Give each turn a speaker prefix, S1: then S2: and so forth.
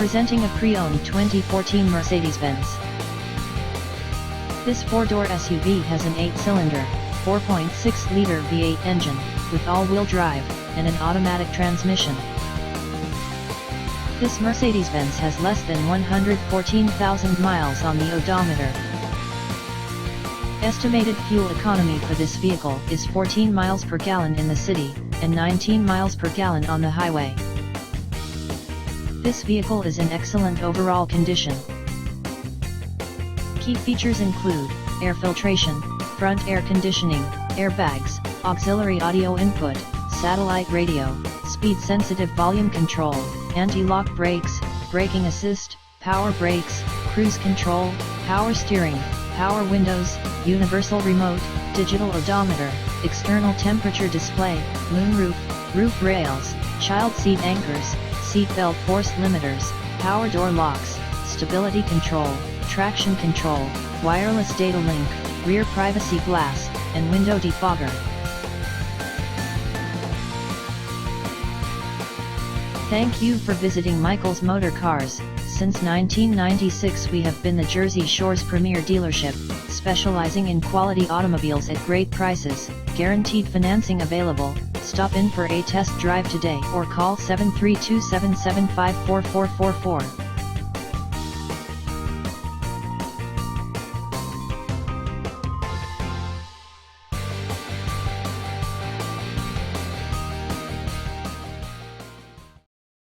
S1: Presenting a pre-owned 2014 Mercedes-Benz. This four-door SUV has an 8-cylinder, 4.6-liter V8 engine, with all-wheel drive, and an automatic transmission. This Mercedes-Benz has less than 114,000 miles on the odometer. Estimated fuel economy for this vehicle is 14 miles per gallon in the city, and 19 miles per gallon on the highway. This vehicle is in excellent overall condition. Key features include air filtration, front air conditioning, airbags, auxiliary audio input, satellite radio, speed-sensitive volume control, anti-lock brakes, braking assist, power brakes, cruise control, power steering, power windows, universal remote, digital odometer, external temperature display, moonroof, roof rails, child seat anchors, seat belt force limiters, power door locks, stability control, traction control, wireless data link, rear privacy glass, and window defogger. Thank you for visiting Michael's Motorcars. Since 1996 we have been the Jersey Shore's premier dealership, specializing in quality automobiles at great prices, guaranteed financing available. Stop in for a test drive today or call 732-775-4444.